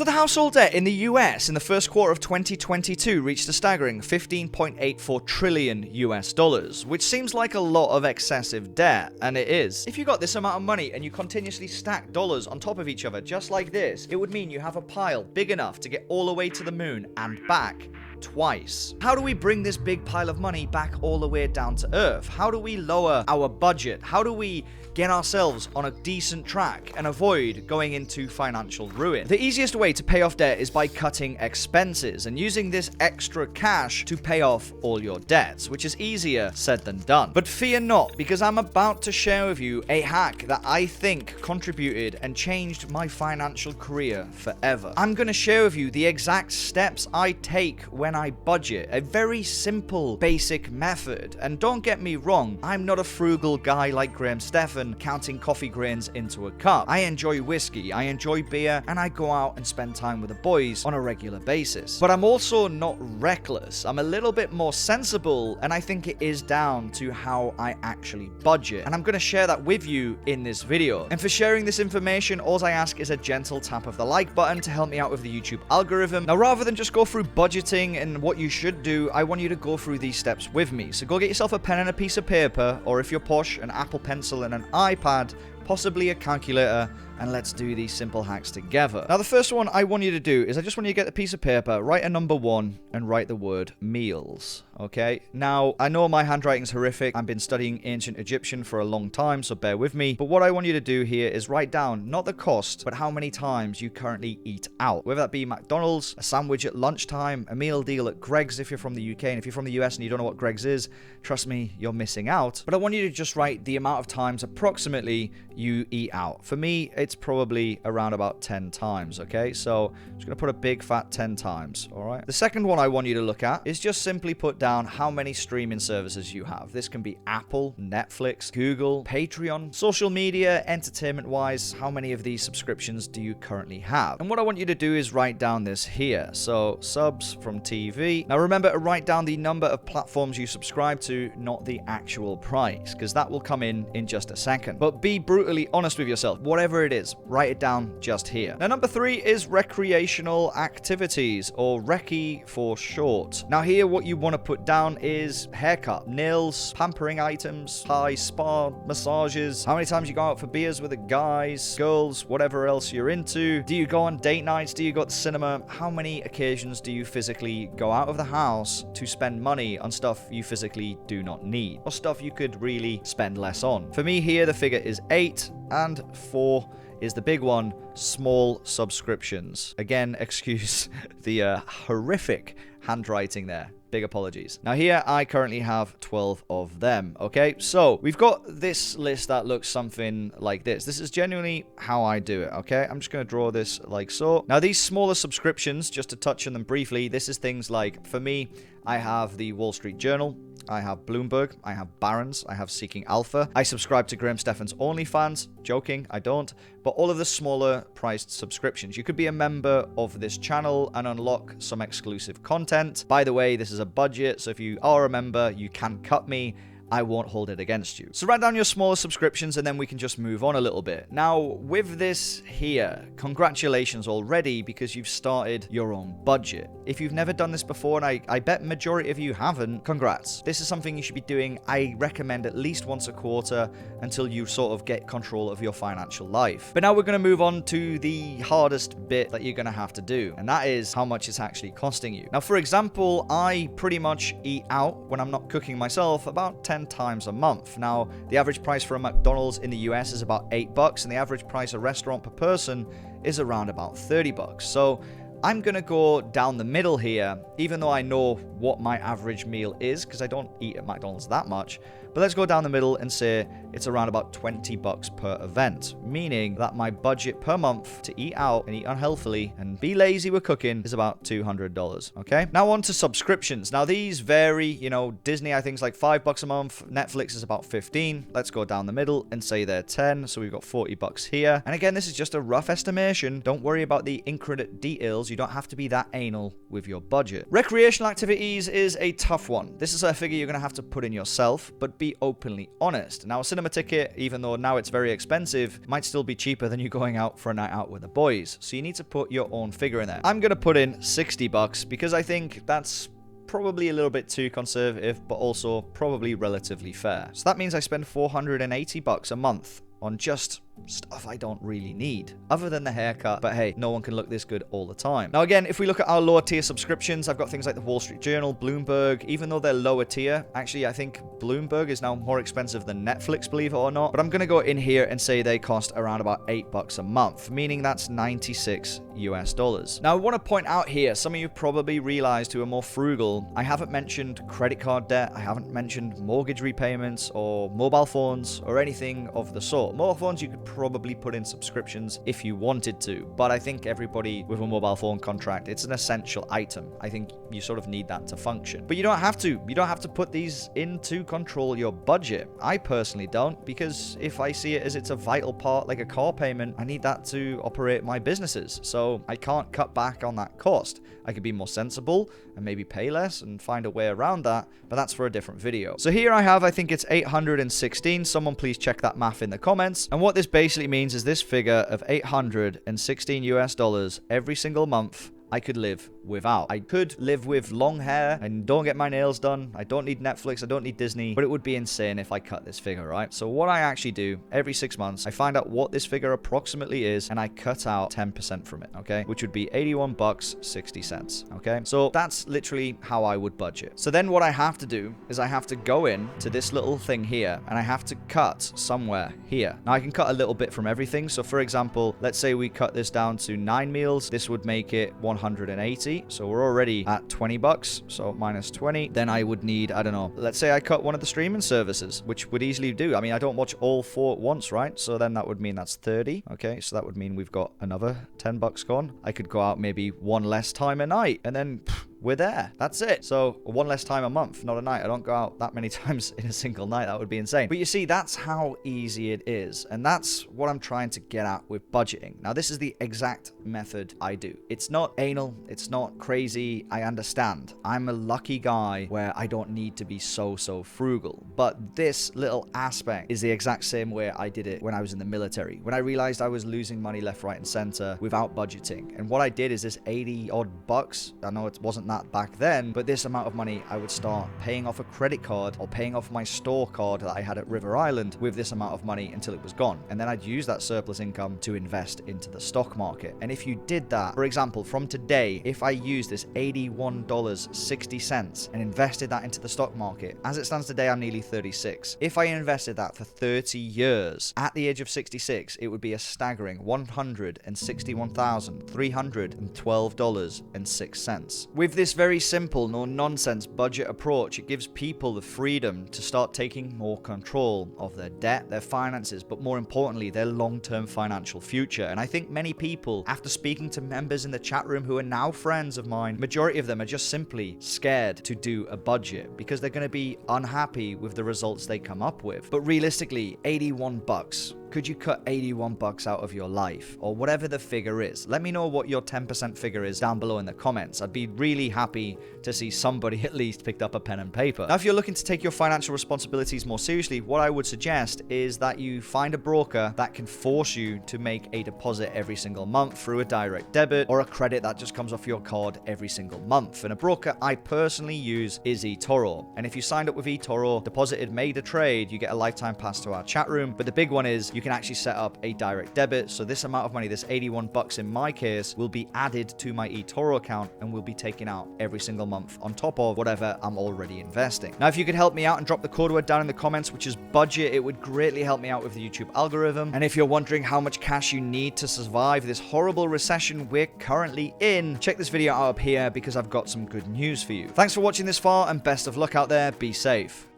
So the household debt in the US in the first quarter of 2022 reached a staggering 15.84 trillion US dollars, which seems like a lot of excessive debt, and it is. If you got this amount of money and you continuously stack dollars on top of each other just like this, it would mean you have a pile big enough to get all the way to the moon and back twice. How do we bring this big pile of money back all the way down to Earth? How do we lower our budget? How do we get ourselves on a decent track and avoid going into financial ruin? The easiest way to pay off debt is by cutting expenses and using this extra cash to pay off all your debts, which is easier said than done. But fear not, because I'm about to share with you a hack that I think contributed and changed my financial career forever. I'm going to share with you the exact steps I take when I budget, a very simple, basic method. And don't get me wrong, I'm not a frugal guy like Graham Stephan counting coffee grains into a cup. I enjoy whiskey, I enjoy beer, and I go out and spend time with the boys on a regular basis. But I'm also not reckless. I'm a little bit more sensible, and I think it is down to how I actually budget. And I'm going to share that with you in this video. And for sharing this information, all I ask is a gentle tap of the like button to help me out with the YouTube algorithm. Now, rather than just go through budgeting and what you should do, I want you to go through these steps with me. So go get yourself a pen and a piece of paper, or if you're posh, an Apple Pencil and an iPad, possibly a calculator, and let's do these simple hacks together. Now, the first one I want you to do is I just want you to get a piece of paper, write a number 1, and write the word meals. Okay? Now, I know my handwriting's horrific. I've been studying ancient Egyptian for a long time, so bear with me. But what I want you to do here is write down not the cost, but how many times you currently eat out. Whether that be McDonald's, a sandwich at lunchtime, a meal deal at Greg's if you're from the UK, and if you're from the US and you don't know what Greg's is, trust me, you're missing out. But I want you to just write the amount of times approximately you eat out. For me, it's probably around about 10 times, okay? So I'm just going to put a big fat 10 times, all right? The second one I want you to look at is just simply put down how many streaming services you have. This can be Apple, Netflix, Google, Patreon, social media, entertainment-wise, how many of these subscriptions do you currently have? And what I want you to do is write down this here. So subs from TV. Now remember to write down the number of platforms you subscribe to, not the actual price, because that will come in just a second. But be brutally honest with yourself. Whatever it is, write it down just here. Now, number 3 is recreational activities, or recce for short. Now here, what you want to put down is haircut, nails, pampering items, high spa, massages, how many times you go out for beers with the guys, girls, whatever else you're into. Do you go on date nights? Do you go to the cinema? How many occasions do you physically go out of the house to spend money on stuff you physically do not need, or stuff you could really spend less on? For me here, the figure is 8, and 4 is the big one, small subscriptions. Again, excuse the horrific handwriting there. Big apologies. Now here, I currently have 12 of them, okay? So we've got this list that looks something like this. This is genuinely how I do it, okay? I'm just going to draw this like so. Now these smaller subscriptions, just to touch on them briefly, this is things like, for me, I have the Wall Street Journal, I have Bloomberg, I have Barron's, I have Seeking Alpha. I subscribe to Graham Stephan's OnlyFans. Joking, I don't. But all of the smaller priced subscriptions. You could be a member of this channel and unlock some exclusive content. By the way, this is a budget, so if you are a member, you can cut me. I won't hold it against you. So write down your smaller subscriptions and then we can just move on a little bit. Now, with this here, congratulations already because you've started your own budget. If you've never done this before, and I bet majority of you haven't, congrats. This is something you should be doing, I recommend, at least once a quarter until you sort of get control of your financial life. But now we're going to move on to the hardest bit that you're going to have to do, and that is how much it's actually costing you. Now, for example, I pretty much eat out when I'm not cooking myself about 10 times a month. Now, the average price for a McDonald's in the US is about $8, and the average price a restaurant per person is around about $30. So I'm gonna go down the middle here, even though I know what my average meal is, because I don't eat at McDonald's that much. But let's go down the middle and say it's around about $20 per event, meaning that my budget per month to eat out and eat unhealthily and be lazy with cooking is about $200, okay? Now on to subscriptions. Now these vary, you know, Disney I think is like $5 a month, Netflix is about 15. Let's go down the middle and say they're 10, so we've got $40 here. And again, this is just a rough estimation. Don't worry about the intricate details. You don't have to be that anal with your budget. Recreational activities is a tough one. This is a figure you're going to have to put in yourself, but be openly honest. Now, a cinema ticket, even though now it's very expensive, might still be cheaper than you going out for a night out with the boys. So you need to put your own figure in there. I'm going to put in $60 because I think that's probably a little bit too conservative, but also probably relatively fair. So that means I spend $480 a month on just stuff I don't really need, other than the haircut. But hey, no one can look this good all the time. Now again, if we look at our lower tier subscriptions, I've got things like the Wall Street Journal, Bloomberg. Even though they're lower tier, actually I think Bloomberg is now more expensive than Netflix, believe it or not. But I'm gonna go in here and say they cost around about $8 a month, meaning that's $96 US. Now I want to point out here, some of you probably realized who are more frugal, I haven't mentioned credit card debt, I haven't mentioned mortgage repayments or mobile phones or anything of the sort. Mobile phones you could probably put in subscriptions if you wanted to, but I think everybody with a mobile phone contract, it's an essential item. I think you sort of need that to function. But you don't have to. You don't have to put these in to control your budget. I personally don't, because if I see it as it's a vital part, like a car payment, I need that to operate my businesses. So I can't cut back on that cost. I could be more sensible and maybe pay less and find a way around that, but that's for a different video. So here I have, I think it's 816. Someone please check that math in the comments. And what this basically means is this figure of $816 US every single month I could live without. I could live with long hair and don't get my nails done. I don't need Netflix. I don't need Disney, but it would be insane if I cut this figure, right? So what I actually do every 6 months, I find out what this figure approximately is and I cut out 10% from it, okay? Which would be $81.60, okay? So that's literally how I would budget. So then what I have to do is I have to go in to this little thing here and I have to cut somewhere here. Now I can cut a little bit from everything. So for example, let's say we cut this down to 9 meals. This would make it 180. So we're already at $20. So minus 20. Then I would need, I don't know, let's say I cut one of the streaming services, which would easily do. I mean, I don't watch all 4 at once, right? So then that would mean that's 30. Okay, so that would mean we've got another $10 gone. I could go out maybe one less time a night and then we're there. That's it. So one less time a month, not a night. I don't go out that many times in a single night. That would be insane. But you see, that's how easy it is. And that's what I'm trying to get at with budgeting. Now, this is the exact method I do. It's not anal. It's not crazy. I understand. I'm a lucky guy where I don't need to be so frugal. But this little aspect is the exact same way I did it when I was in the military. When I realized I was losing money left, right, and center without budgeting. And what I did is this 80 odd bucks. I know it wasn't that back then, but this amount of money I would start paying off a credit card or paying off my store card that I had at River Island with this amount of money until it was gone. And then I'd use that surplus income to invest into the stock market. And if you did that, for example, from today, if I use this $81.60 and invested that into the stock market, as it stands today, I'm nearly 36. If I invested that for 30 years, at the age of 66, it would be a staggering $161,312.06. With this very simple, no nonsense budget approach, it gives people the freedom to start taking more control of their debt, their finances, but more importantly, their long-term financial future. And I think many people, after speaking to members in the chat room who are now friends of mine, majority of them are just simply scared to do a budget because they're going to be unhappy with the results they come up with. But realistically, $81. Could you cut $81 out of your life? Or whatever the figure is. Let me know what your 10% figure is down below in the comments. I'd be really happy to see somebody at least picked up a pen and paper. Now, if you're looking to take your financial responsibilities more seriously, what I would suggest is that you find a broker that can force you to make a deposit every single month through a direct debit or a credit that just comes off your card every single month. And a broker I personally use is eTORO. And if you signed up with eTORO, deposited, made a trade, you get a lifetime pass to our chat room. But the big one is you can actually set up a direct debit. So this amount of money, this $81 in my case, will be added to my eTORO account and will be taken out every single month on top of whatever I'm already investing. Now, if you could help me out and drop the code word down in the comments, which is budget, it would greatly help me out with the YouTube algorithm. And if you're wondering how much cash you need to survive this horrible recession we're currently in, check this video out up here because I've got some good news for you. Thanks for watching this far and best of luck out there. Be safe.